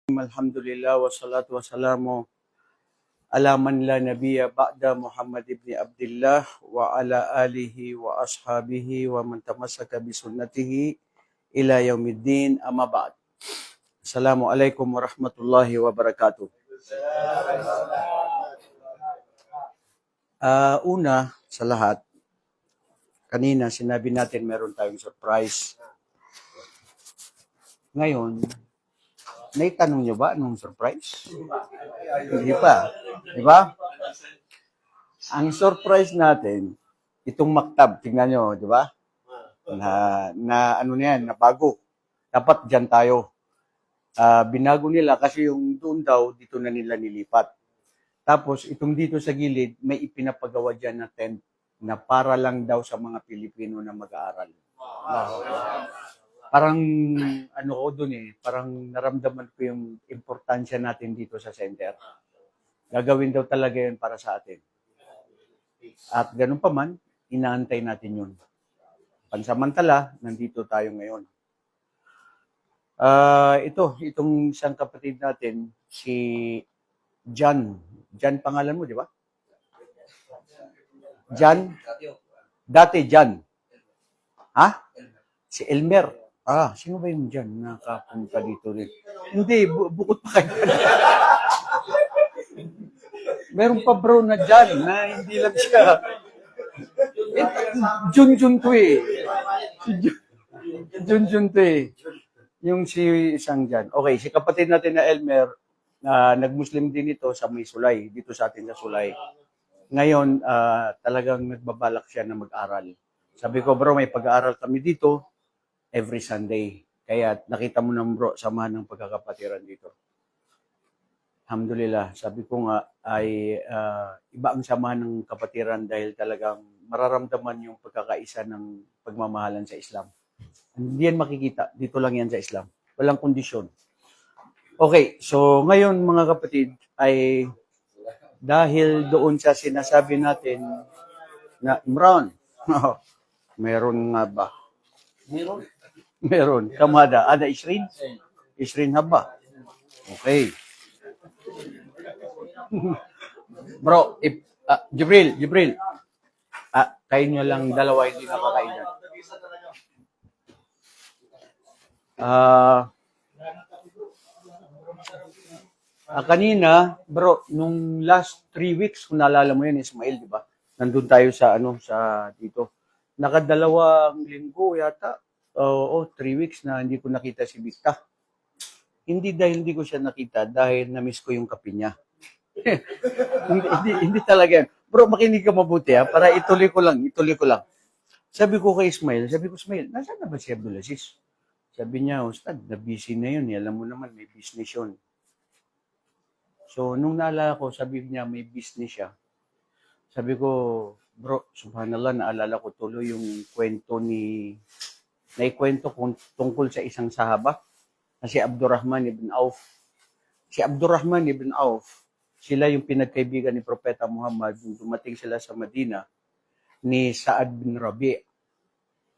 Alhamdulillah wassalatu wassalamu ala man la nabiyya ba'da Muhammad ibn Abdullah wa ala alihi wa ashabihi wa man tamassaka bi sunnatihi ila yaumiddin amma ba'd. Assalamualaikum warahmatullahi wabarakatuh. Una sa lahat, kanina sinabi natin meron tayong surprise. Ngayon, naitanong nyo ba anong surprise? Hindi pa. Di ba? Ang surprise natin, itong maktab, tingnan nyo, di ba? Na ano na yan, na bago. Dapat dyan tayo. Binago nila kasi yung doon daw, dito na nila nilipat. Tapos, itong dito sa gilid, may ipinapagawa dyan na tent na para lang daw sa mga Pilipino na mag-aaral. Parang, ano ko dun parang naramdaman ko yung importansya natin dito sa center. Gagawin daw talaga yun para sa atin. At ganun pa man, inaantay natin yun. Pansamantala, nandito tayo ngayon. Itong isang kapatid natin, si John. John pangalan mo, di ba? John? Dati John. Ha? Si Elmer. Sino ba yung John nakapunta dito rin? Hindi, bukod pa kayo. Meron pa bro na John na hindi lang siya. Jun to Jun to Yung si isang John. Okay, si kapatid natin na Elmer, nag-Muslim din ito sa may Sulay, dito sa atin sa Sulay. Ngayon, talagang nagbabalak siya na mag-aral. Sabi ko, bro, may pag-aaral kami dito every Sunday. Kaya nakita mo naman bro, samahan ng pagkakapatiran dito. Alhamdulillah, sabi ko nga ay iba ang samahan ng kapatiran dahil talagang mararamdaman yung pagkakaisa ng pagmamahalan sa Islam. Hindi yan makikita, dito lang yan sa Islam. Walang kondisyon. Okay, so ngayon mga kapatid ay dahil doon sa sinasabi natin na Imran, meron nga ba? Meron. Kamada. Ada Isrin? Isrin haba. Okay. Bro, Jibril. Kayo nyo lang dalawa hindi nakakain dyan. Kanina, bro, nung last 3 weeks, kung naalala mo yun, Ismail, di ba? Nandun tayo sa dito. Nakadalawang linggo yata. 3 weeks na hindi ko nakita si Victa. Hindi dahil hindi ko siya nakita, dahil na-miss ko yung kape niya. hindi talaga yan. Bro, makinig ka mabuti para ituloy ko lang. Sabi ko kay Ismail, nasaan na ba si Abdulaziz? Sabi niya, Ustad, na-busy na yun. Alam mo naman, may business yun. So, nung naalala ko, sabi niya, may business siya. Sabi ko, bro, subhanallah, naalala ko tuloy yung kwento naikwento tungkol sa isang sahaba na si Abdurrahman ibn Auf. Si Abdurrahman ibn Auf, sila yung pinagkaibigan ni Propeta Muhammad nung dumating sila sa Madina ni Sa'ad bin Rabi'.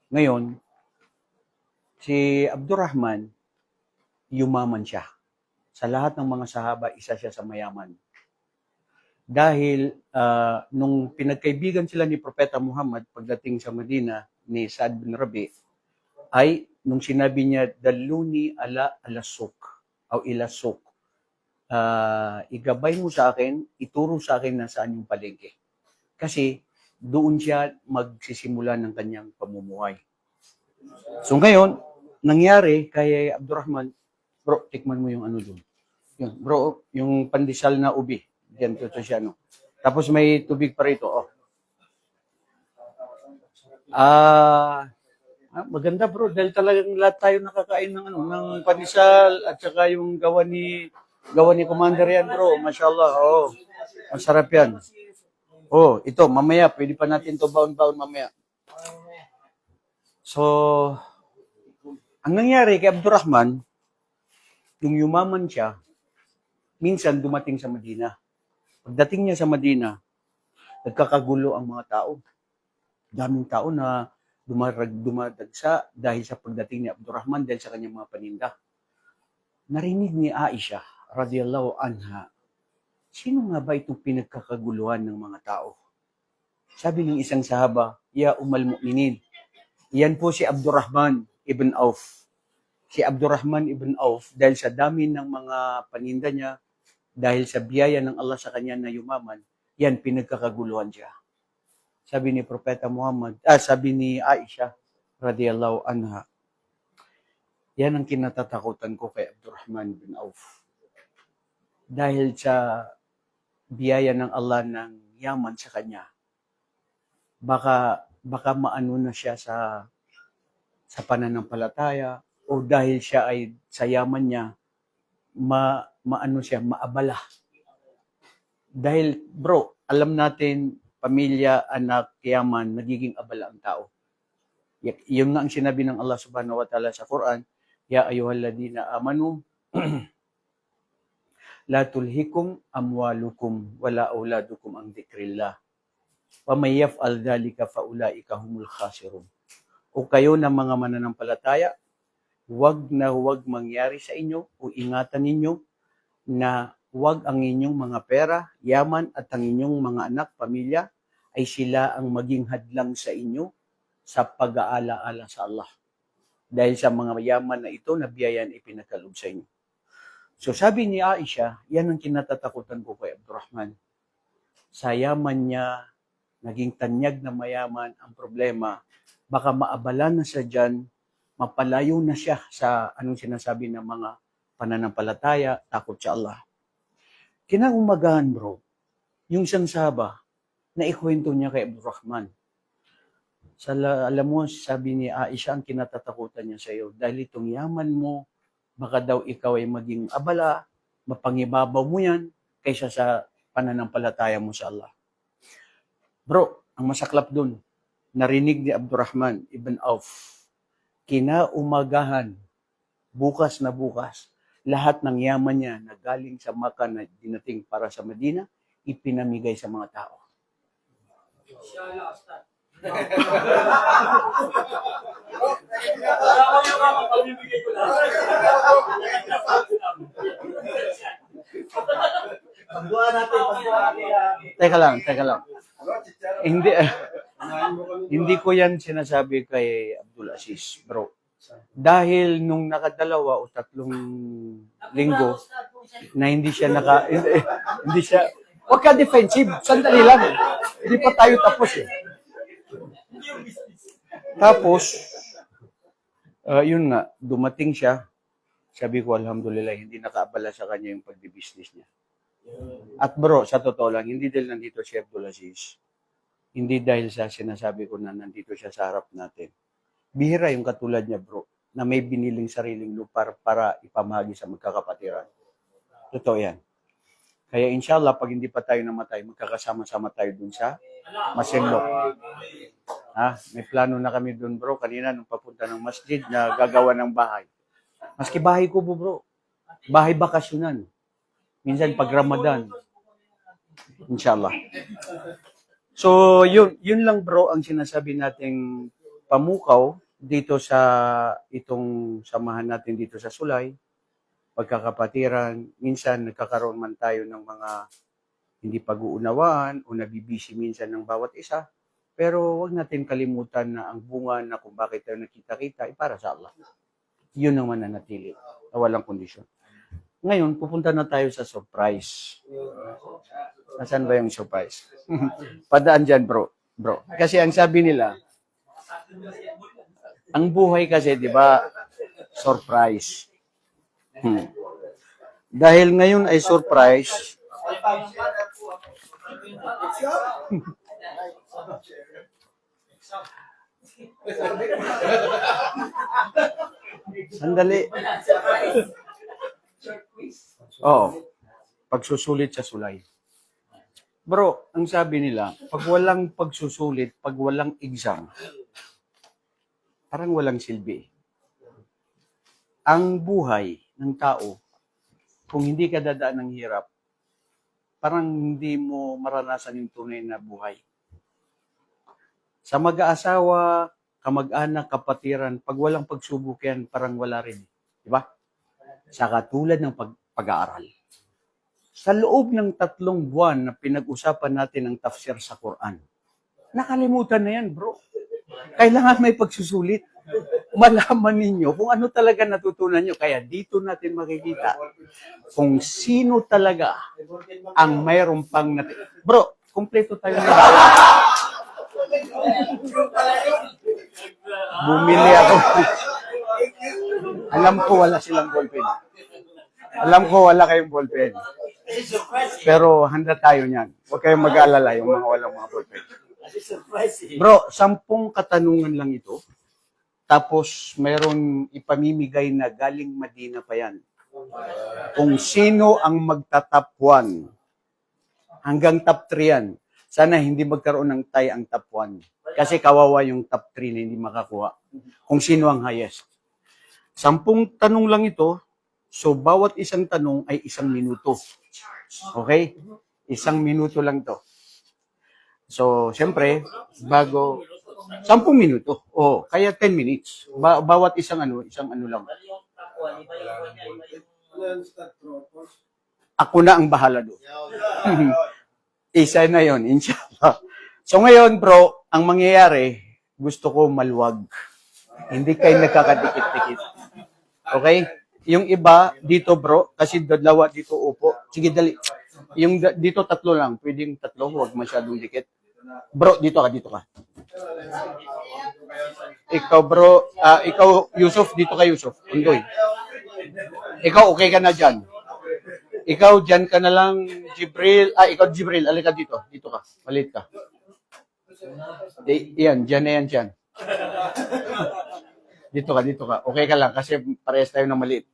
Ngayon, si Abdurrahman, yumaman siya. Sa lahat ng mga sahaba, isa siya sa mayaman. Dahil nung pinagkaibigan sila ni Propeta Muhammad pagdating sa Madina ni Sa'ad bin Rabi', ay nung sinabi niya, daluni alasuk o ilasuk, igabay mo sa akin, ituro sa akin na saan yung palengke. Kasi doon siya magsisimula ng kanyang pamumuhay. So ngayon, nangyari kay Abdurrahman, bro, tikman mo yung ano doon. Yun, bro, yung pandesal na ubi. Diyan, to siya, no? Tapos may tubig pa rito, maganda bro, dahil talagang lahat tayo nakakain ng pandesal at saka yung gawa ni Commander yan bro, mashallah, masarap yan. Ito, mamaya, pwede pa natin to baon-baon mamaya. So, ang nangyari kay Abdurrahman, yung yumaman siya, minsan dumating sa Madina. Pagdating niya sa Madina, nagkakagulo ang mga tao. Daming tao na dumadagsa dahil sa pagdating ni Abdurrahman dahil sa kanyang mga paninda. narinig ni Aisha, radiyallahu anha, sino nga ba itong pinagkakaguluhan ng mga tao? Sabi ng isang sahaba, Ya Ummul Mu'minin, yan po si Abdurrahman ibn Auf. Si Abdurrahman ibn Auf, dahil sa dami ng mga paninda niya, dahil sa biyaya ng Allah sa kanya na yumaman, yan pinagkakaguluhan siya. Sabi ni Propeta Muhammad, sabi ni Aisha, radiyallahu anha, yan ang kinatatakutan ko kay Abdurrahman bin Auf. Dahil sa biyaya ng Allah ng yaman sa kanya, baka maano na siya sa pananampalataya, o dahil siya ay sa yaman niya, maano siya, maabala. Dahil bro, alam natin, pamilya, anak, yaman, nagiging abala ang tao. Yung nga ang sinabi ng Allah subhanahu wa ta'ala sa Quran, Ya ayyuhalladhina amanu, la tulhikum amwalukum wala auladukum ang dzikrillah. Wa may yaf'al dhalika fa ulaika humul khasirun. Kung kayo na mga mananampalataya, huwag mangyari sa inyo o ingatan ninyo na huwag ang inyong mga pera, yaman at ang inyong mga anak, pamilya ay sila ang maging hadlang sa inyo sa pag-aalaala sa Allah. Dahil sa mga yaman na ito na biyayaan ipinagkaloob sa inyo. So sabi ni Aisha, yan ang kinatatakutan ko kay Abdurrahman. Sa yaman niya, naging tanyag na mayaman, ang problema, baka maabala na siya dyan, mapalayo na siya sa anong sinasabi ng mga pananampalataya, takot sa Allah. Kinaumagahan bro, yung isang sahaba, na ikwento niya kay Abdurrahman. Alam mo, sabi ni Aisha, ang kinatatakutan niya sa iyo, dahil itong yaman mo, baka daw ikaw ay maging abala, mapangibabaw mo yan, kaysa sa pananampalataya mo sa Allah. Bro, ang masaklap dun, narinig ni Abdurrahman ibn Auf, kinaumagahan, bukas na bukas, lahat ng yaman niya na galing sa Makkah na dinating para sa Medina, ipinamigay sa mga tao. Teka lang. Hindi ko yan sinasabi kay Abdul Aziz, bro. Dahil nung nakadalawa o 3 linggo na hindi siya, wag ka defensive, sandali lang. Hindi pa tayo tapos eh. Tapos, yun nga, dumating siya. Sabi ko, alhamdulillah, hindi nakaabala sa kanya yung pagdi-business niya. At bro, sa totoo lang, hindi dahil nandito si Abdul Aziz. Hindi dahil sa sinasabi ko na nandito siya sa harap natin. Bihira yung katulad niya, bro, na may biniling sariling lupa para ipamahagi sa magkakapatiran. Totoo yan. Kaya inshallah, pag hindi pa tayo namatay, magkakasama-sama tayo dun sa Masinlok. May plano na kami dun, bro. Kanina, nung papunta ng masjid na gagawa ng bahay. Maski bahay ko, bro. Bahay bakasyonan. Minsan, pag Ramadan. Inshallah. So, yun lang, bro, ang sinasabi nating pamukaw dito sa itong samahan natin dito sa Sulay. Pagkakapatiran, minsan nagkakaroon man tayo ng mga hindi pag-uunawaan o nabibisi minsan ng bawat isa. Pero wag natin kalimutan na ang bunga na kung bakit tayo nakita-kita ay para sa Allah. Yun ang mananatili na walang kondisyon. Ngayon, pupunta na tayo sa surprise. Nasaan ba yung surprise? Padaan dyan, bro. Kasi ang sabi nila, ang buhay kasi, di ba, surprise. Dahil ngayon ay surprise, sandali. Pagsusulit sa Sulay. Bro, ang sabi nila, pag walang pagsusulit, pag walang exam, parang walang silbi. Ang buhay ng tao, kung hindi ka dadaan ng hirap, parang hindi mo maranasan yung tunay na buhay. Sa mag-aasawa, kamag-anak, kapatiran, pag walang pagsubok yan, parang wala rin. Diba? sa katulad ng pag-aaral. Sa loob ng 3 buwan na pinag-usapan natin ang tafsir sa Quran, nakalimutan na yan, bro. Kailangan may pagsusulit. Malaman ninyo kung ano talaga natutunan nyo. Kaya dito natin makikita kung sino talaga ang mayroon pang Bro, kumpleto tayo na. Bumili ako. Alam ko wala silang ballpen. Alam ko wala kayong ballpen. Pero handa tayo niyan. Huwag kayong mag-aalala yung mga walang mga ballpen. Bro, 10 katanungan lang ito. Tapos mayroon ipamimigay na galing Madina pa yan. Kung sino ang magta-top 1 hanggang top 3 yan. Sana hindi magkaroon ng tie ang top 1. Kasi kawawa yung top 3 na hindi makakuha. Kung sino ang highest. 10 tanong lang ito. So, bawat isang tanong ay 1 minuto. Okay? 1 minuto lang to. So, siyempre, bago 10 minuto. Oh, kaya 10 minutes. Bawat isang ano lang. Ako na ang bahala doon. Isa na yon, inshallah. So ngayon, bro, ang mangyayari, gusto ko maluwag. Hindi kayo nagkakadikit-dikit. Okay? Yung iba, dito bro, kasi dalawa dito upo. Sige, dali. Yung dito 3 lang. Pwedeng 3, huwag masyadong dikit. Bro, dito ka. Ikaw, bro, ikaw, Yusuf, dito ka, Yusuf. Undoy. Ikaw, okay ka na dyan. Ikaw, dyan ka na lang, Jibril. Ikaw, Jibril, alika dito. Dito ka. Malit ka. Yan, dyan na yan, dyan. Dito ka. Okay ka lang, kasi parehas tayo na maliit.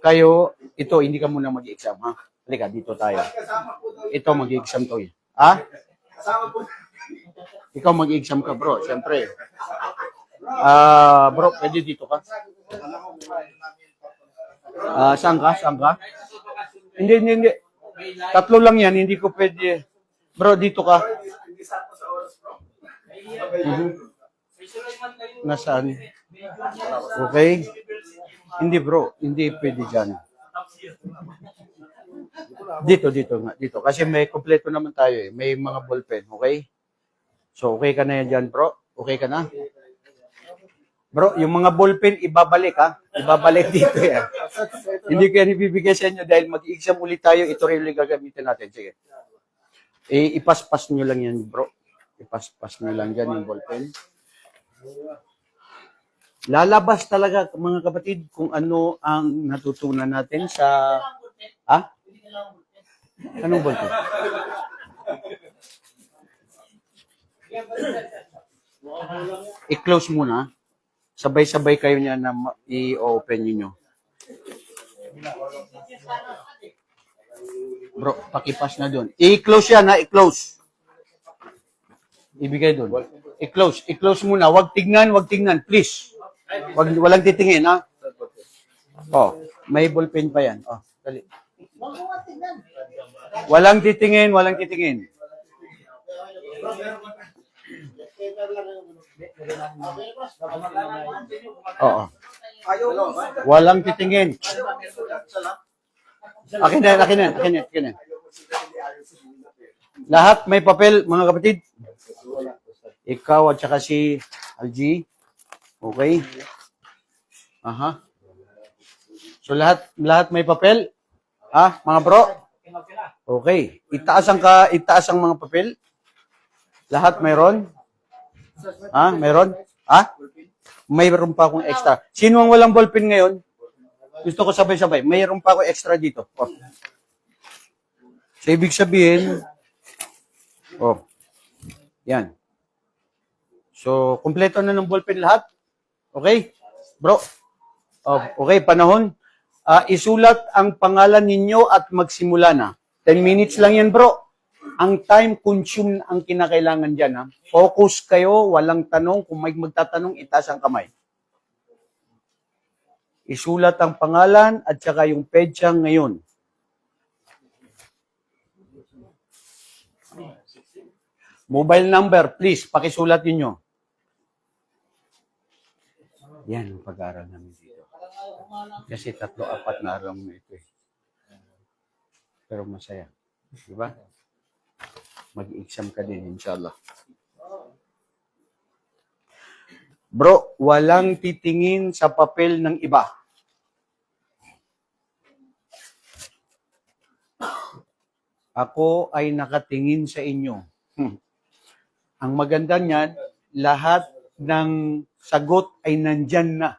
Kayo, ito, hindi ka muna mag-exam, ha? Halika, dito tayo. Ito, mag-exam to, eh. Ha? Ikaw mag-exam ka, bro. Siyempre. Bro, pwede dito ka? Saan ka? Hindi. 3 lang yan, hindi ko pwede. Bro, dito ka. Nasaan? Okay. Hindi, bro. Hindi pwede dyan. Dito nga. Dito. Kasi may kompleto naman tayo eh. May mga ballpen. Okay? So, okay ka na yan dyan, bro? Okay ka na? Bro, yung mga ballpen, ibabalik ha? Ibabalik dito yan. Hindi ko yan ibibigay sa inyo dahil mag-exam ulit tayo. Ito rin yung gagamitin natin. Sige. Ipaspas nyo lang yan, bro. Ipaspas nyo lang dyan yung ballpen. Lalabas talaga, mga kapatid, kung ano ang natutunan natin sa... Ha? Anong ballpen? I-close muna. Sabay-sabay kayo niya na i-open niyo. Bro, pakipas na doon. I-close yan ha, i-close. Ibigay doon. I-close muna. Wag tignan, please. Walang titingin ha. Oh, may ballpen pa yan. Oh, dali. Walang titingin. Oo. Walang titingin. Akin na. Lahat may papel, mga kapatid. Ikaw at saka si Algie. Okay? Aha. So lahat may papel? Ha, mga bro? Okay. Itaas ang mga papel. Lahat mayroon? Ha, mayroon? Ha? Mayroon pa akong extra. Sino ang walang ballpen ngayon? Gusto ko sabay-sabay. Mayroon pa ako extra dito. Oh. So, ibig sabihin, yan. So, kumpleto na ng ballpen lahat. Okay? Bro. Okay, panahon. Isulat ang pangalan ninyo at magsimula na. 10 minutes lang yan, bro. Ang time consume ang kinakailangan dyan. Ha? Focus kayo, walang tanong. Kung may magtatanong, itaas ang kamay. Isulat ang pangalan at saka yung petsa ngayon. Mobile number, please, pakisulat ninyo. Yan ang pag-aaral namin dito. Kasi 3-4 na araw na ito eh. Pero masaya. Di ba? Mag-exam ka din, inshallah. Bro, walang titingin sa papel ng iba. Ako ay nakatingin sa inyo. Ang maganda niyan, lahat ng sagot ay nandyan na.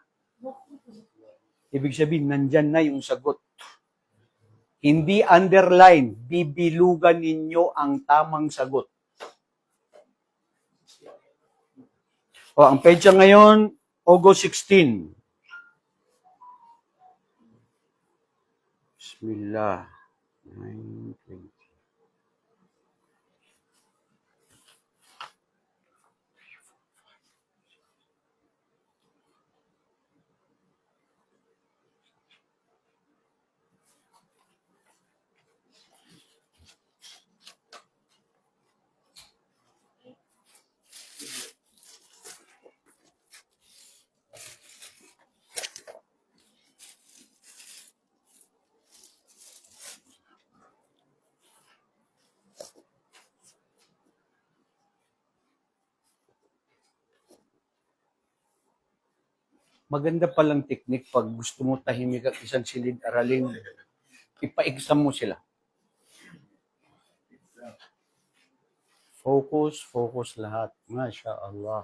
Ibig sabihin, nandyan na yung sagot. Hindi underline, bibilugan ninyo ang tamang sagot. O, ang petsa ngayon, August 16. Bismillah. 9:20. Maganda palang technique pag gusto mo tahimik ang isang silid-aralin, ipa-exam mo sila. Focus lahat. Masya Allah.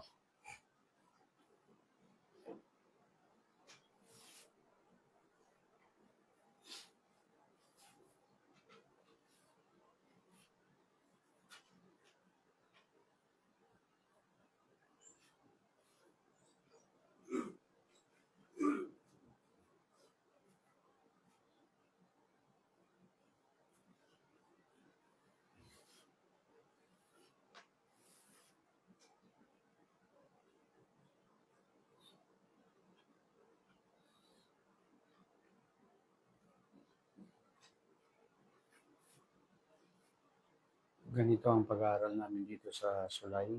Ganito ang pag-aaral namin dito sa Sulay.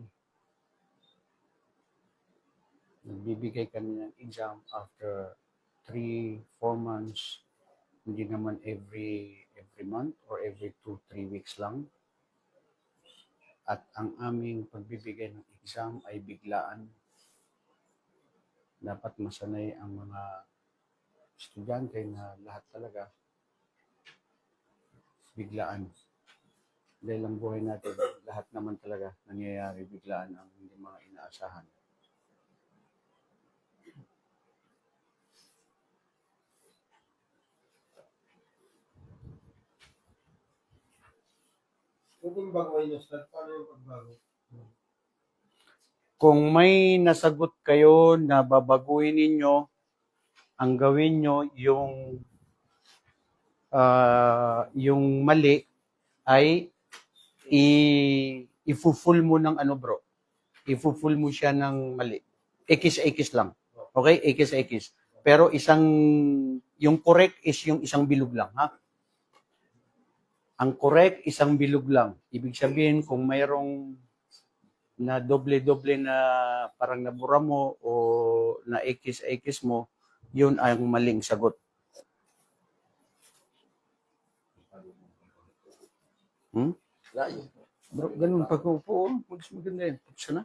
Nagbibigay kami ng exam after 3-4 months. Hindi naman every month or every 2-3 weeks lang. At ang aming pagbibigay ng exam ay biglaan. Dapat masanay ang mga estudyante na lahat talaga biglaan. Dahil ang buhay natin, lahat naman talaga nangyayari biglaan ang hindi mga inaasahan. Kung baguhin yung start, paano yung pagbago? Kung may nasagot kayo na babaguhin ninyo, ang gawin nyo yung mali ay i-full mo ng ano bro. I-full mo siya ng mali. X lang. Okay? X. Pero yung correct is yung isang bilog lang, ha? Ang correct, isang bilog lang. Ibig sabihin, kung mayroong na doble-doble na parang nabura mo o na X mo, yun ang maling sagot. Bro, ganun. Pag-upo, mas maganda yun. Tapos na.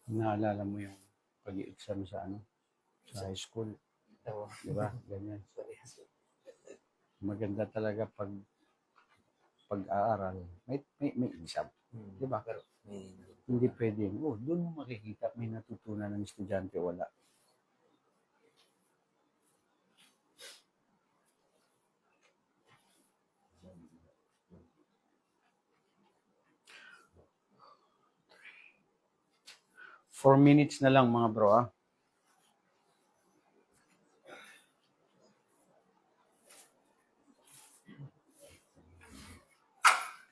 Naalala mo yung pag-i-exam sa sa high school. Di ba? Ganyan. Maganda talaga pag-aaral. May exam. Di ba? Hindi pwede. Doon mo makikita may natutunan ng estudyante, wala. 4 minutes na lang mga bro, ah.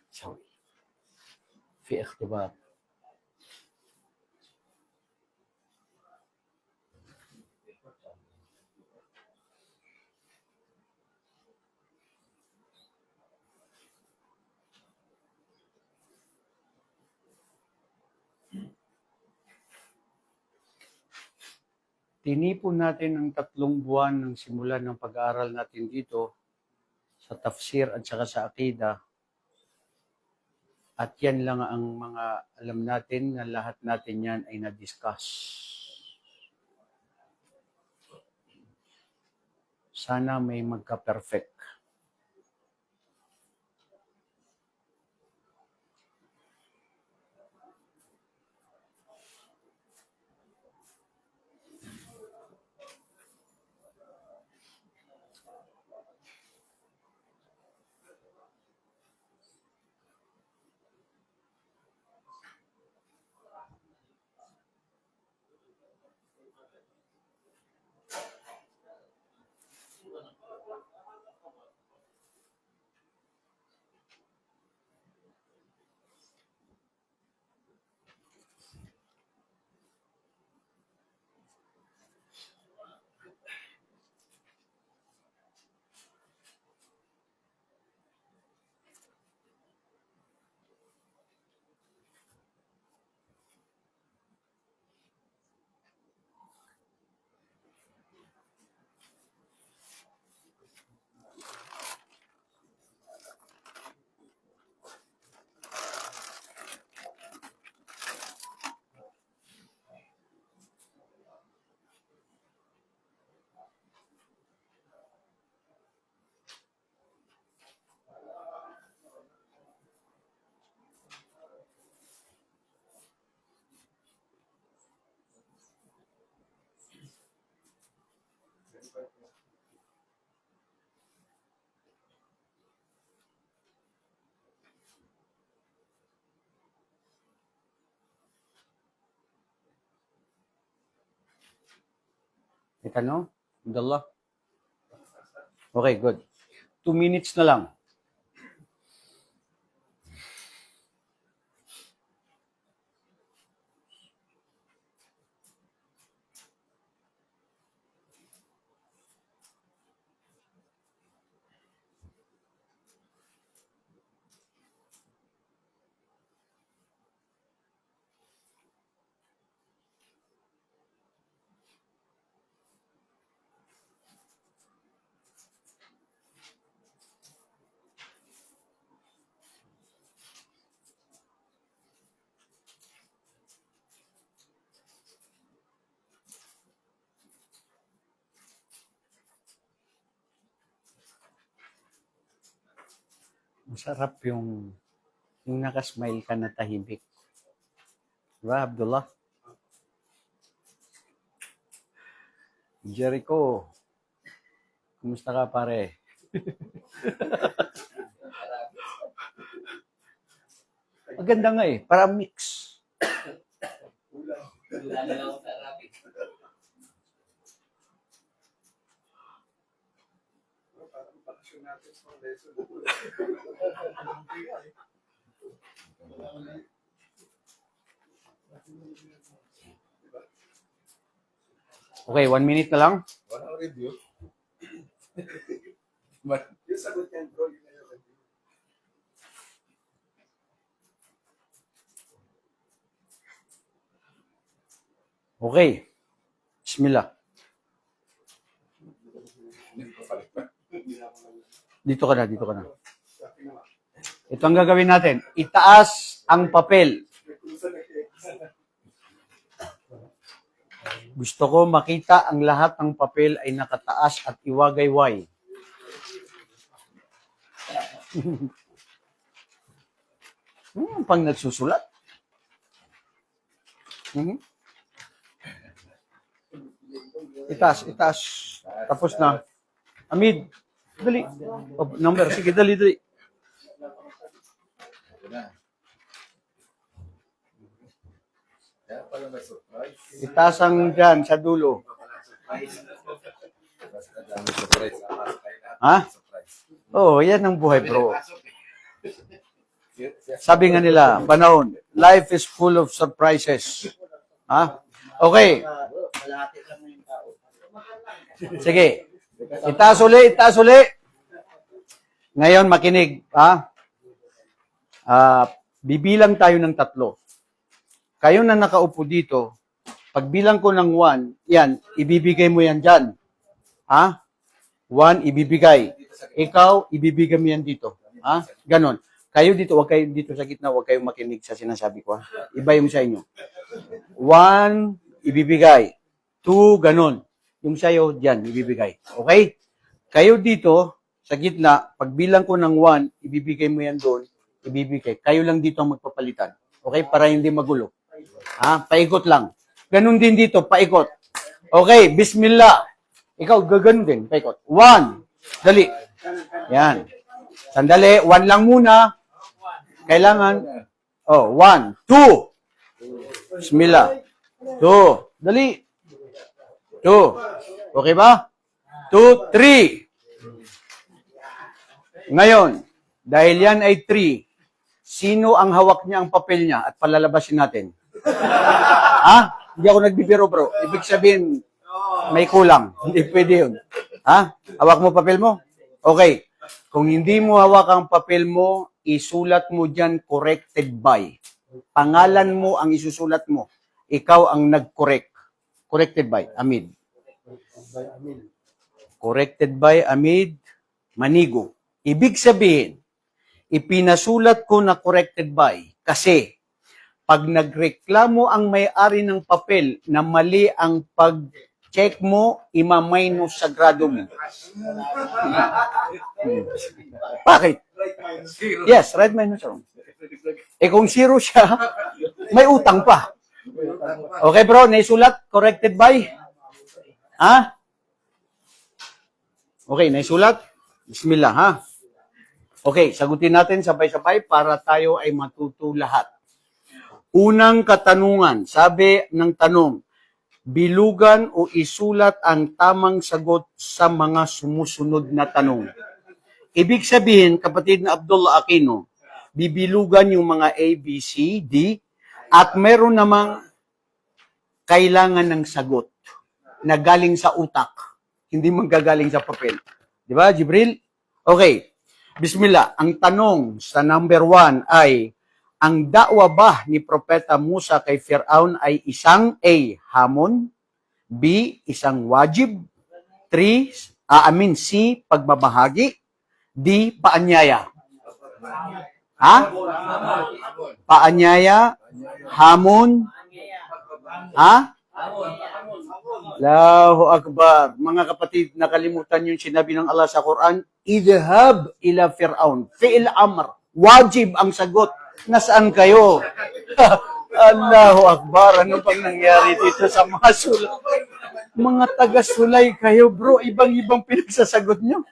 Sorry. في اختبار. Tinipon natin ang 3 buwan ng simula ng pag-aaral natin dito sa tafsir at saka sa akida. At yan lang ang mga alam natin na lahat natin yan ay na-discuss. Sana may magka-perfect. May tanong? Abdullah? Okay, good. 2 minutes na lang. Masarap yung nakasmile ka na tahimik. Diba, Abdullah? Jericho, kumusta ka pare? Maganda nga eh, para mix. Wala na lang ako sa Arabic. Parang bakasyon natin sa lesson. Okay, 1 minute na lang. 1 hour review. But yung sagot niyan, bro, yun na yung review. Okay. Bismillah. Dito ka na, dito ka na. Ito ang gagawin natin. Itaas ang papel. Gusto ko makita ang lahat ng papel ay nakataas at iwagayway. Pang nagsusulat. Itaas, itaas. Tapos na. Amid, dali. Oh, number, sige, dali, dali. Kaya pala may surprise. Itasang dyan sa dulo. Surprise. Basta dami surprise. Pasok kayo lahat. Ha? Surprise. Oo, yan ang buhay, bro. Pasok eh. Sabi nga nila, panahon, life is full of surprises. Ha? Okay. Sige. Itaas uli, itaas uli. Ngayon, makinig. Ha? Bibilang tayo ng 3. Kayo na nakaupo dito, pagbilang ko ng 1, yan, ibibigay mo yan dyan. Ha? 1, ibibigay. Ikaw, ibibigay mo yan dito. Ha? Ganon. Kayo dito, wag kayo dito sa gitna, wag kayong makinig sa sinasabi ko. Ha? Iba yung sa inyo. 1, ibibigay. 2, ganon. Yung sa'yo, dyan, ibibigay. Okay? Kayo dito, sa gitna, pagbilang ko ng 1, ibibigay mo yan doon, ibibigay. Kayo lang dito ang magpapalitan. Okay? Para hindi magulo. Ha? Paikot lang. Ganon din dito, paikot. Okay, bismillah. Ikaw, gaganon din, paikot. 1. Dali. Yan. Sandali, 1 lang muna. Kailangan. 1. 2. Bismillah. 2. Dali. 2. Okay ba? 2, 3. Ngayon, dahil yan ay 3, sino ang hawak niya ang papel niya at palalabasin natin? Ha? Hindi ako nagbibiro, bro. Ibig sabihin, may kulang. Hindi pwede yun. Ha? Hawak mo papel mo? Okay. Kung hindi mo hawak ang papel mo, isulat mo dyan corrected by. Pangalan mo ang isusulat mo. Ikaw ang nag-correct. Corrected by Amid. Corrected by Amid Manigo. Ibig sabihin, ipinasulat ko na corrected by kasi pag nagreklamo ang may-ari ng papel na mali ang pag-check mo, imaminus sa grado mo. Bakit? Yes, right minus wrong. Eh kung 0 siya, may utang pa. Okay bro, naisulat, corrected by? Ha? Okay, naisulat? Bismillah, ha? Okay, sagutin natin sabay-sabay para tayo ay matuto lahat. Unang katanungan, sabi ng tanong, bilugan o isulat ang tamang sagot sa mga sumusunod na tanong. Ibig sabihin, kapatid na Abdullah Aquino, bibilugan yung mga A, B, C, D, at meron namang kailangan ng sagot na galing sa utak, hindi manggagaling sa papel. Di ba, Jibril? Okay. Bismillah, ang tanong sa number 1 ay, ang dakwa ba ni Propeta Musa kay Firaun ay isang A, hamon, B, isang wajib, C, pagbabahagi, D, paanyaya. Ha? Paanyaya, hamon, ha? Allahu Akbar. Mga kapatid, nakalimutan yung sinabi ng Allah sa Quran, idhab ila Fir'aun. Fi'il amr. Wajib ang sagot. Nasaan kayo? Allahu Akbar. Ano pang nangyari dito sa mga sulay? Mga taga-sulay kayo, bro. Ibang-ibang pinagsasagot nyo.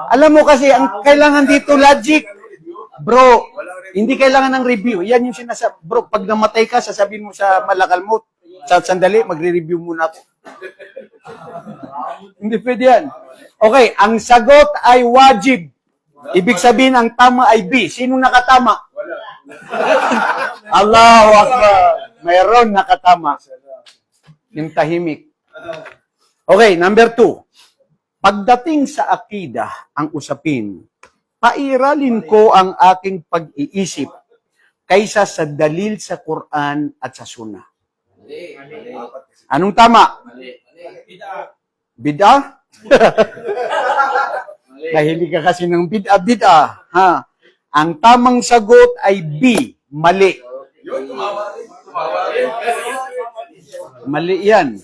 Alam mo kasi, ang kailangan dito logic. Bro, hindi kailangan ng review. Yan yung sinasabi. Bro, pag namatay ka, sasabihin mo sa malakal mo, sa sandali, magre-review muna ako. Hindi pwede yan. Okay, ang sagot ay wajib. Ibig sabihin, ang tama ay B. Sino nakatama? Allahu Akbar. Mayroon nakatama. Yung tahimik. Okay, number 2. Pagdating sa akida, ang usapin, pairalin ko ang aking pag-iisip kaysa sa dalil sa Quran at sa Sunnah. Anong tama? Bid'ah? Mahilig ka kasi ng bid'ah. Ha? Ang tamang sagot ay B, mali. Mali yan.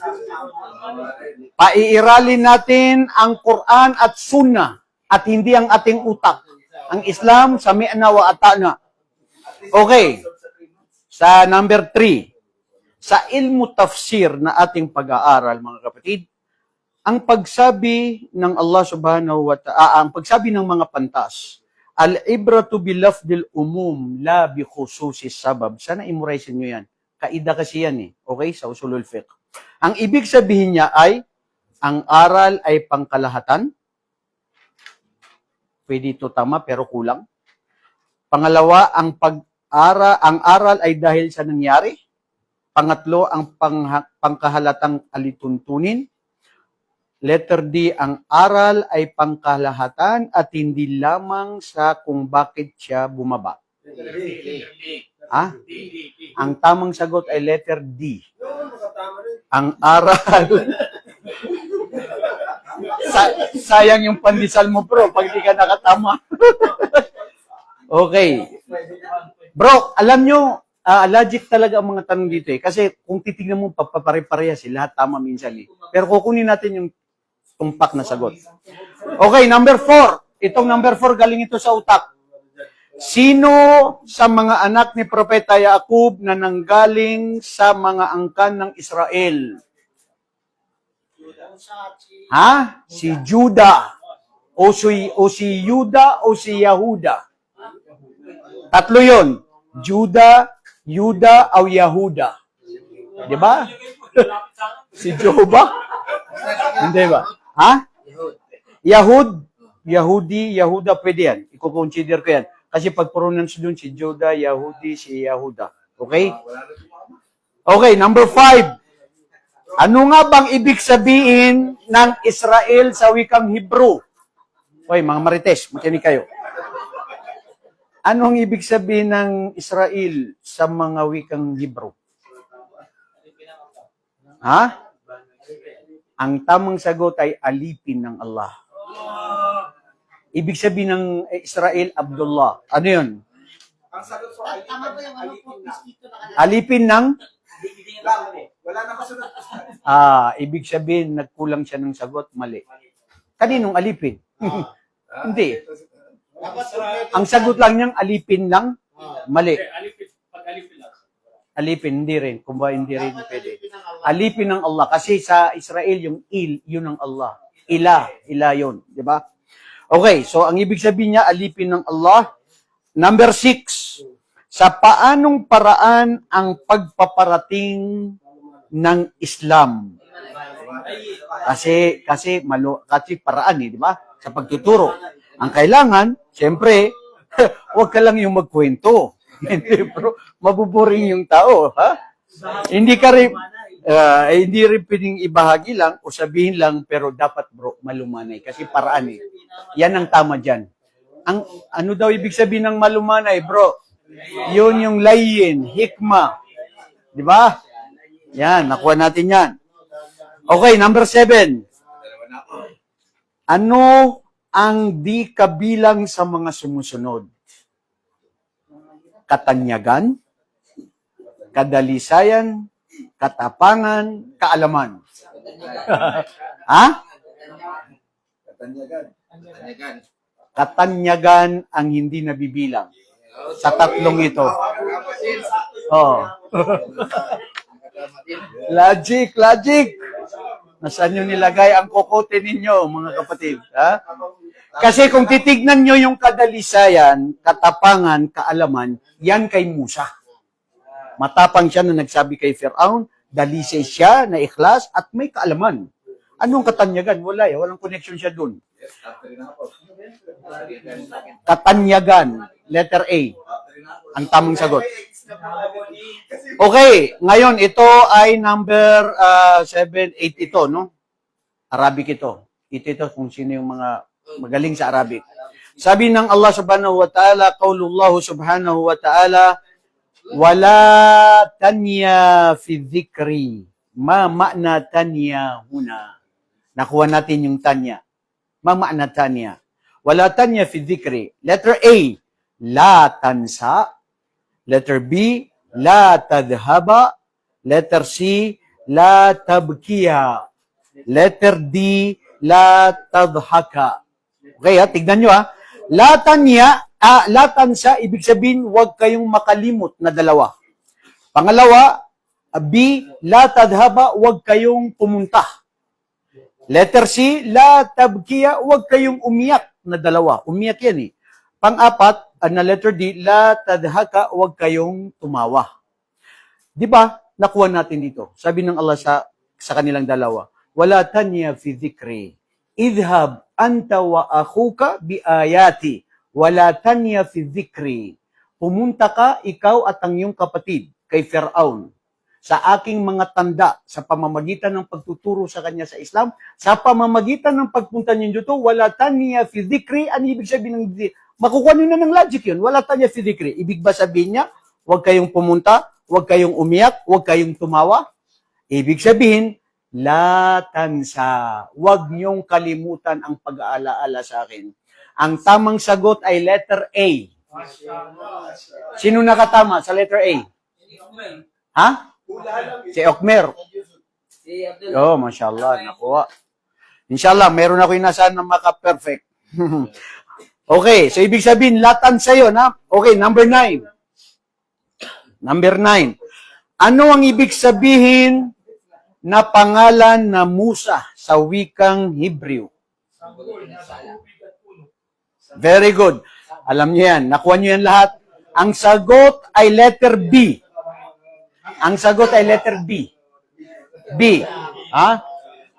Paiiralin natin ang Quran at Sunnah at hindi ang ating utak. Ang Islam, sami'na wa ata'na. Okay. Sa number 3. Sa ilmu tafsir na ating pag-aaral, mga kapatid, ang pagsabi ng Allah subhanahu wa ta'ala, ang pagsabi ng mga pantas, al-ibratu bilafdil umum la bi khususis sabab. Sana imuraysin nyo yan. Kaida kasi yan eh. Okay? Sa usulul fiqh. Ang ibig sabihin niya ay, ang aral ay pangkalahatan. Pwede ito tama pero kulang. Pangalawa, ang aral ay dahil sa nangyari. Pangatlo, ang pangkahalatang alituntunin. Letter D, ang aral ay pangkalahatan at hindi lamang sa kung bakit siya bumaba. Ha? Ang tamang sagot ay letter D. Ang aral. Sayang yung pandesal mo, bro, pag di ka nakatama. Okay. Bro, alam nyo, logic talaga ang mga tanong dito eh. Kasi kung titignan mo, papapare-parehas lahat tama minsan eh. Pero kukunin natin yung tumpak na sagot. Okay, number 4. Itong number 4, galing ito sa utak. Sino sa mga anak ni Propeta Yaqub na nanggaling sa mga angkan ng Israel? Ha? Si Juda. O si Yuda o si Yahuda. Tatlo yun. Juda, Yuda, o Yahuda. Di ba? Si Jehovah? Hindi ba? Ha? Yahudi, Yahuda, pwede yan. I-consider ko yan. Kasi pag pronounce dun si Juda, Yahudi, si Yahuda. Okay? Okay, number 5. Ano nga bang ibig sabihin ng Israel sa wikang Hebrew? Hoy, mga marites, makinig kayo. Anong ibig sabihin ng Israel sa mga wikang Hebrew? Ha? Ang tamang sagot ay alipin ng Allah. Ibig sabihin ng Israel, Abdullah. Ano yun? Ang sagot po, Alipin ng? wala na kasunod. Ibig sabihin, nagkulang siya ng sagot, mali. Kaninong alipin? Hindi. Ang sagot lang niyang alipin lang, mali. Alipin, hindi rin. Kung ba hindi rin pwede. Alipin ng Allah. Kasi sa Israel, yung yun ang Allah. Ila yun. Di ba? Okay, so ang ibig sabihin niya, alipin ng Allah. Number 6. Sa paanong paraan ang pagpaparating ng Islam? Kasi paraan di ba? Sa pagtuturo. Ang kailangan, siyempre, huwag ka lang yung magkwento. Hindi, bro. Mabuboring yung tao, ha? Hindi rin pwedeng ibahagi lang o sabihin lang, pero dapat, bro, malumanay. Kasi paraan eh. Yan ang tama dyan. Ano daw ibig sabihin ng malumanay, bro? Yun yung layin, hikma. Di ba? Yan, nakuha natin yan. Okay, number 7. Ano ang di kabilang sa mga sumusunod? Katanyagan, kadalisayan, katapangan, kaalaman. Ha? Katanyagan ang hindi nabibilang. Sa tatlong ito. Oh. Logic. Nasaan nyo nilagay ang kokote ninyo, mga kapatid? Ha? Kasi kung titignan nyo yung kadalisayan, katapangan, kaalaman, yan kay Musa. Matapang siya na nagsabi kay Firaun, dalisay siya na ikhlas at may kaalaman. Anong katanyagan? Wala eh. Walang connection siya dun. Katanyagan. Letter A. Ang tamang sagot. Okay. Ngayon, ito ay number 7, 8 ito, no? Arabic ito. Ito kung sino yung mga magaling sa Arabic. Sabi ng Allah subhanahu wa ta'ala, qaulullahu subhanahu wa ta'ala, wala tanya fi dhikri. Ma ma'na tanya huna. Nakuha natin yung tanya. Ma ma'na tanya. Wala tanya fi dhikri. Letter A, la tansa. Letter B, la tadhaba. Letter C, la tabkiya. Letter D, la tadhaka. Okay, tignan nyo La tansa, ibig sabihin, huwag kayong makalimot na dalawa. Pangalawa, B, la tadhaba, huwag kayong pumunta. Letter C, la tabkiya, huwag kayong umiyak na dalawa. Umiyak yan eh. Pang-apat, na letter D, la tadhaka, huwag kayong tumawa. Di ba? Nakuha natin dito. Sabi ng Allah sa kanilang dalawa, wala tanya fi dhikri. Idhab anta wa akhuka bi ayati. Wala tanya fi dhikri. Pumunta ka, ikaw at ang iyong kapatid, kay Firaun, sa aking mga tanda, sa pamamagitan ng pagtuturo sa kanya sa Islam, sa pamamagitan ng pagpunta niyo dito, wala tanya fi dhikri. Ano ibig sabihin ng makukuha niyo na ng logic yun. Wala tanya fi dhikri. Ibig ba sabihin niya, huwag kayong pumunta, huwag kayong umiyak, huwag kayong tumawa? Ibig sabihin, la tansa. Huwag niyong kalimutan ang pag-aalaala sa akin. Ang tamang sagot ay letter A. Sino nakatama sa letter A? Ha? Si Okmer. Si Abdul. Oh, mashallah, nakuha. Inshallah, meron ako inasahan na maka-perfect. Okay, so ibig sabihin, latan sa'yo, na? Okay, number 9. Number 9. Ano ang ibig sabihin na pangalan na Musa sa wikang Hebrew? Very good. Alam niyo yan. Nakuha niyo yan lahat. Ang sagot ay letter B. Ang sagot ay letter B. B. Ha?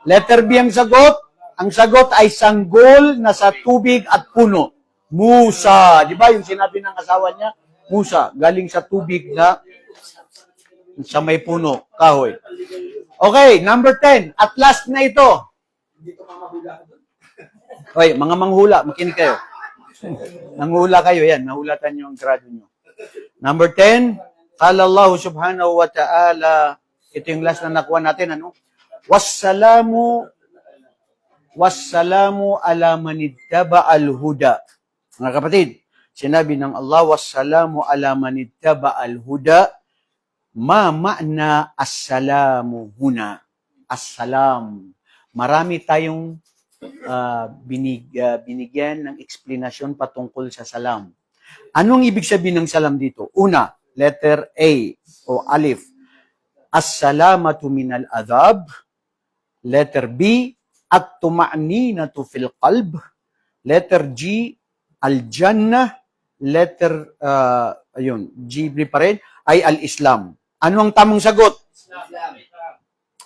Letter B ang sagot. Ang sagot ay sanggol na sa tubig at puno. Musa. Di ba yung sinabi ng asawa niya? Musa. Galing sa tubig na sa may puno. Kahoy. Okay, number 10. At last na ito. Hoy, mga manghula, makinig kayo. Nanghula kayo yan. Nahulatan nyo ang grado nyo. Number 10. Qala Allah subhanahu wa ta'ala. Ito yung last na nakuha natin. Ano? Wassalamu ala manittaba al-huda. Mga kapatid, sinabi ng Allah, wassalamu ala manittaba al-huda. Ma ma'na as-salamu huna. As-salam. Marami tayong binigyan ng explanation patungkol sa salam. Anong ibig sabihin ng salam dito? Una, letter A o alif. As-salamatu minal adhab. Letter B, at-tuma'ninatu fil qalb. Letter G, al-jannah. Letter, G pa rin, ay al-Islam. Ano ang tamang sagot?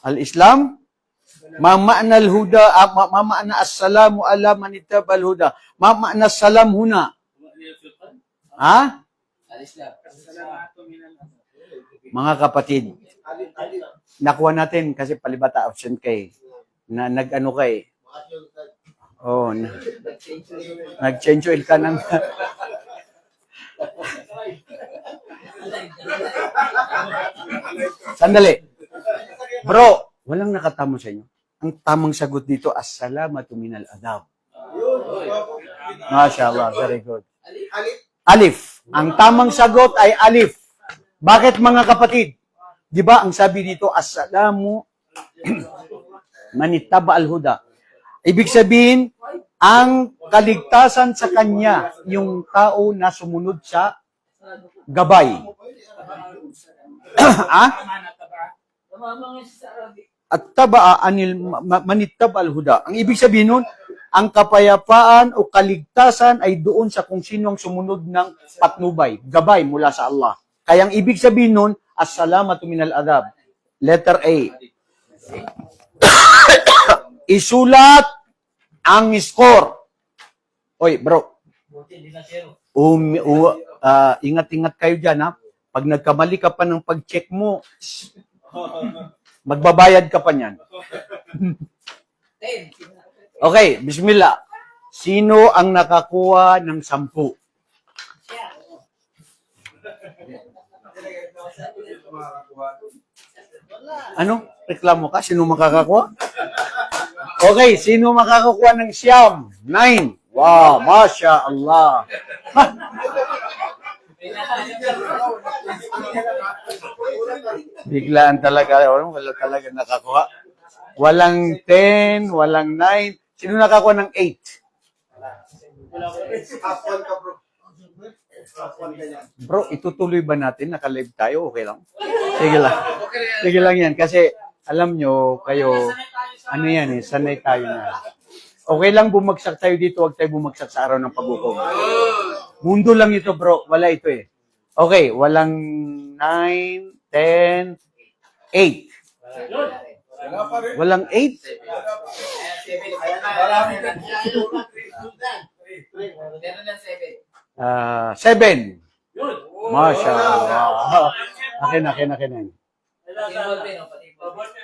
Al-Islam? Ma ma'na al-huda, ma ma'na as-salamu ala man ittaba al-huda. Ma ma'na as-salam huna. Ha? Al-Islam. Mga kapatid, nakuha natin kasi palibata absent kay na nag-ano kay. Oh, nag-change oil ka ng Sandali. Bro, walang nakatamo sa inyo. Ang tamang sagot dito, as-salamatu minal adab. MashaAllah, very good. Alif. Ang tamang sagot ay alif. Bakit mga kapatid? Di ba ang sabi dito, as-salamu manittaba al-huda. Ibig sabihin, ang kaligtasan sa kanya, yung tao na sumunod sa gabay. At tabaa anil manittaba al-huda. Ang ibig sabihin nun, ang kapayapaan o kaligtasan ay doon sa kung sino ang sumunod ng patnubay, gabay mula sa Allah. Kaya ang ibig sabihin nun, as-salamatu minal adab. Letter A. Isulat ang score. Oy, bro. Ingat-ingat kayo dyan, ha? Pag nagkamali ka pa ng pag-check mo, magbabayad ka pa niyan. Okay, bismillah. Sino ang nakakuha ng 10? Ano? Reklamo ka? Sino makakakuha? Okay, sino makakakuha ng 9? Wow, Masya Allah. Biglaan talaga. Wala talaga nakakuha. Walang 10, walang 9. Sino nakakuha ng 8? Bro, itutuloy ba natin? Naka-live tayo? Okay lang? Sige lang. Sige lang yan. Kasi, alam nyo, kayo, ano yan eh, sanay tayo na. Okay lang bumagsak tayo dito, huwag tayo bumagsak sa araw ng paghukom. Mundo lang ito, bro. Wala ito eh. Okay, walang 9, 10, 8. Wala pa rin. Walang 8? Marami ka. Meron ng 7. 7. Masya Allah. Akin. Involve no? Pati involve.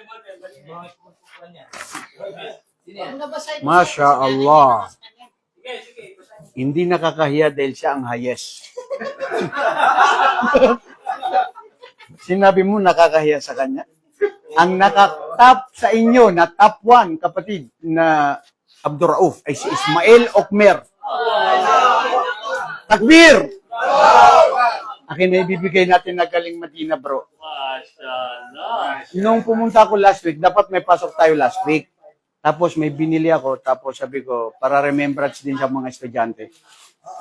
Sino yan? Masya Allah. Hindi nakakahiya dahil siya ang highest. Sinabi mo nakakahiya sa kanya? Ang nakatap sa inyo na top 1, kapatid, na Abdul Rauf ay si Ismael Okmer. Takbir! Akin na ibibigay natin na galing Madina, bro. Nung pumunta ako last week, dapat may pasok tayo last week. Tapos may binili ako, tapos sabi ko, para remembrance din sa mga estudyante.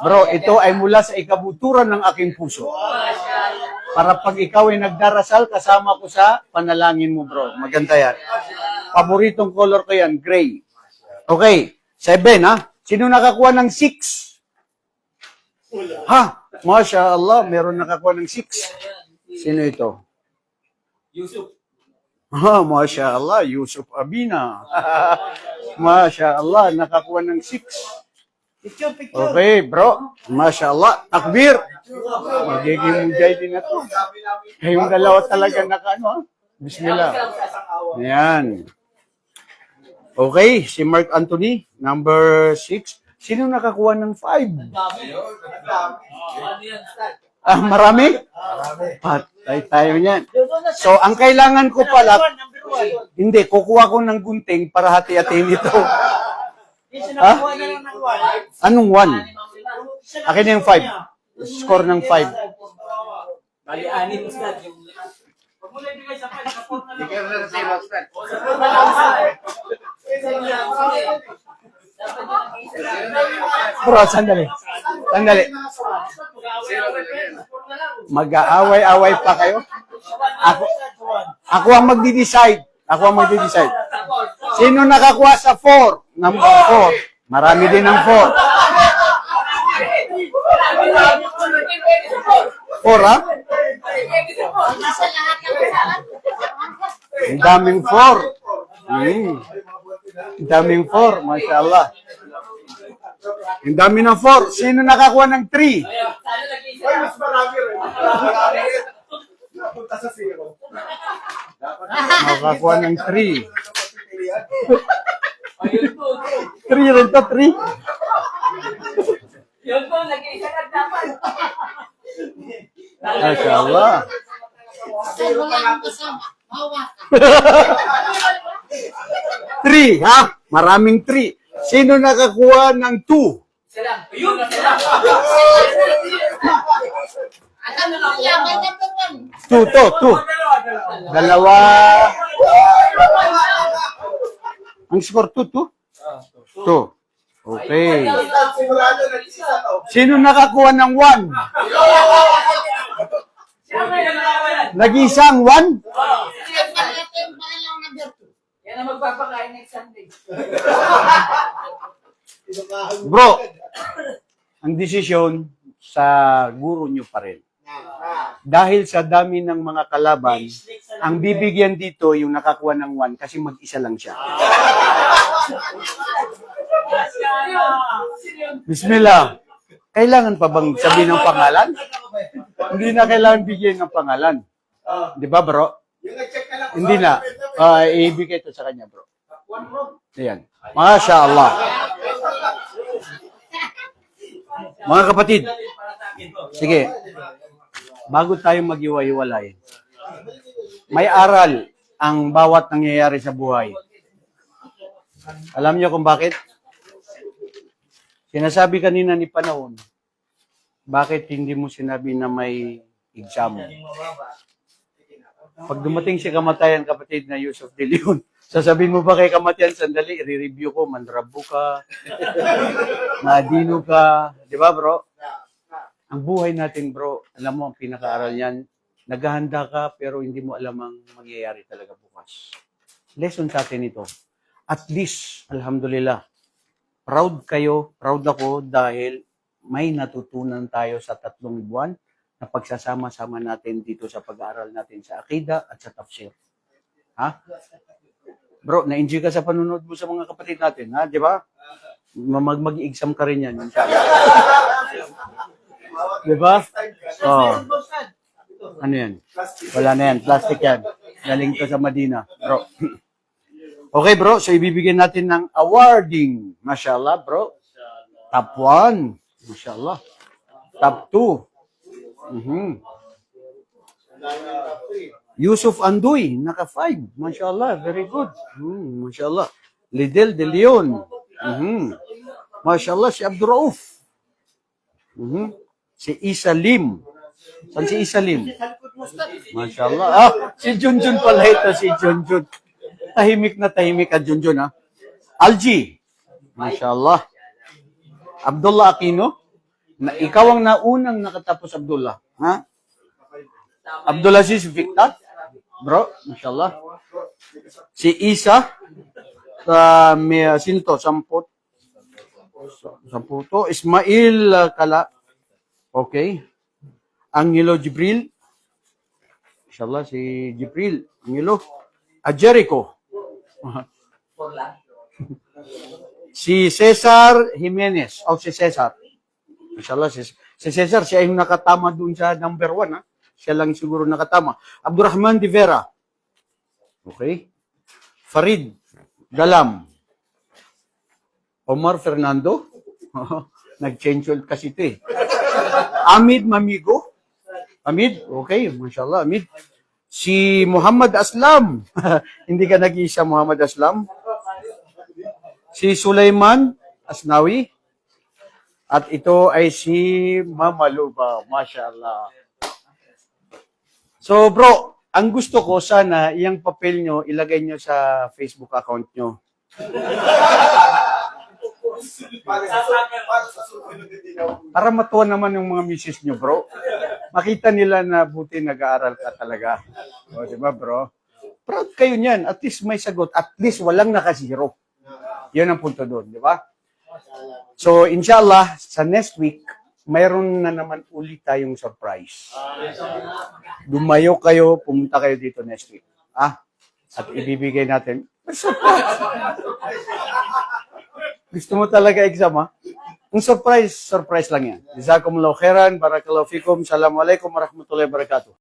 Bro, ito ay mula sa ikabuturan ng aking puso. Para pag ikaw ay nagdarasal, kasama ko sa panalangin mo, bro. Maganda yan. Paboritong color ko yan, gray. Okay, 7, ha? Sino nakakuha ng 6? Ha? Masya Allah, meron nakakuha ng 6. Sino ito? Yusuf. Ha, Masya Allah, Yusuf Abina. Masya Allah, nakakuha ng 6. Okay, bro. Masya Allah, takbir. Magiging mujahidin na to. Kayong dalawa talaga naka, ha? Bismillah. Ayan. Okay, si Mark Anthony, number 6. Sino nakakuha ng 5? Ano yan, Stan? Marami? Patay tayo niyan. So, ang kailangan ko pala, hindi, kukuha ko ng gunting para hati-hatiin ito. Ha? Anong 1? Akin na yung 5. Score ng 5. Bali, 6, Stan. Ikaw na sa iyo, Stan. Bro, sandali. Mag-aaway-away pa kayo? Ako ang magdi-decide. Sino nakakuha sa 4? Number 4. Marami din ng 4. 4, ha? Ang daming 4. Ang daming 4, Masya Allah. Ang dami ng 4. Sino nakakuha ng 3? Mas marami rin. Napunta sa 0. Nakakuha ng 3. Ayun po. 3 rin to, 3. Yun po, nag-iisa lang dapat. Masya Allah. Wala akong kasama. Bawa ka. 3, ha? Maraming 3. Sino nakakuha ng 2? Sila. Ayun, sila. Alam mo yan, may number 2 1. to, 2. Dalawa. Ang score 2, 2? 2. Okay. Sigurado nag-isa to. Sino nakakuha ng 1? Sila may nagkakawalan. Nag-isang 1? Siyempre, ito yung pangalang number 2. Yan ang magpapakain next Sunday. Bro, ang desisyon sa guro nyo pa rin. Dahil sa dami ng mga kalaban, ang bibigyan dito yung nakakuha ng 1 kasi mag-isa lang siya. Bismillah. Kailangan pa bang sabihin ng pangalan? Hindi na kailangan bigyan ng pangalan. Di ba, bro? Yung nag-check ka lang. Hindi na. Ibigay ito sa kanya, bro. Ayan. Masya Allah. Mga kapatid, sige. Bago tayo mag-iwa-iwalay, may aral ang bawat nangyayari sa buhay. Alam niyo kung bakit? Sinasabi kanina ni Panahon, bakit hindi mo sinabi na may exam? Pag dumating si kamatayan, kapatid na Yusuf de Leon, sasabihin mo ba kay kamatayan, sandali, i-review ko, mandrabo ka, madino ka, di ba bro? Ang buhay natin bro, alam mo, ang pinaka-aral niyan, naghahanda ka pero hindi mo alam ang mangyayari talaga bukas. Lesson sa atin ito. At least, alhamdulillah, proud kayo, proud ako dahil may natutunan tayo sa 3 buwan na pagsasama-sama natin dito sa pag-aaral natin sa Akida at sa Tafsir. Ha? Bro, na-enjoy ka sa panunod mo sa mga kapatid natin, ha? Di ba? Mag-exam ka rin yan, inshallah. Di ba? Oh. Ano yan? Wala na yan. Plastic yan. Galing to sa Madina. Bro. Okay, bro. So, ibibigyan natin ng awarding. Mashallah, bro. Top 1. Mashallah. Top 2. Yusuf Anduy, naka 5. Mashallah, very good. Mashallah. Lidel De Leon. Mashallah, si Abdul Rauf. Si Isa Lim. Saan si Isa Lim? Mashallah. Ah, si Junjun pala ito, si Junjun. Tahimik na tahimik ka, Junjun, ha? Algie. Mashallah. Abdullah Aquino. Ikaw ang naunang nakatapos, Abdullah. Ha? Abdulaziz Victor. Bro, mashallah. Si Isa. Sino to? Samputo. Ismail Kala. Okay. Angelo Jibril. Mashallah, si Jibril. Angelo. Jericho. Si Cesar Jimenez. Si Cesar. Mashallah, si Cesar, siya yung nakatama dun sa number 1, ha? Siya lang siguro nakatama. Abdurrahman de Vera. Okay. Farid Galam. Omar Fernando. Nag-change ulit kasi ito eh. Amid Mamigo. Amid, okay, mashallah, Amid. Si Muhammad Aslam. Hindi ka nag-iisa, Muhammad Aslam. Si Sulaiman Asnawi. At ito ay si Mama Luba. Mashallah. So bro, ang gusto ko sana, iyang papel nyo, ilagay nyo sa Facebook account nyo. Para matuwa naman yung mga misis nyo, bro. Makita nila na buti nag-aaral ka talaga. O, di ba, bro? Proud kayo niyan. At least may sagot. At least walang nakasiro. Yun ang punto doon, di ba? So, inshallah, sa next week, mayroon na naman ulit tayong surprise. Dumayo kayo, pumunta kayo dito next week. At ibibigay natin. Surprise! Gusto mo talaga exam, ha? Ang surprise lang yan. Jazakumullahu khairan, barakallahu fikum, assalamualaikum warahmatullahi wabarakatuh.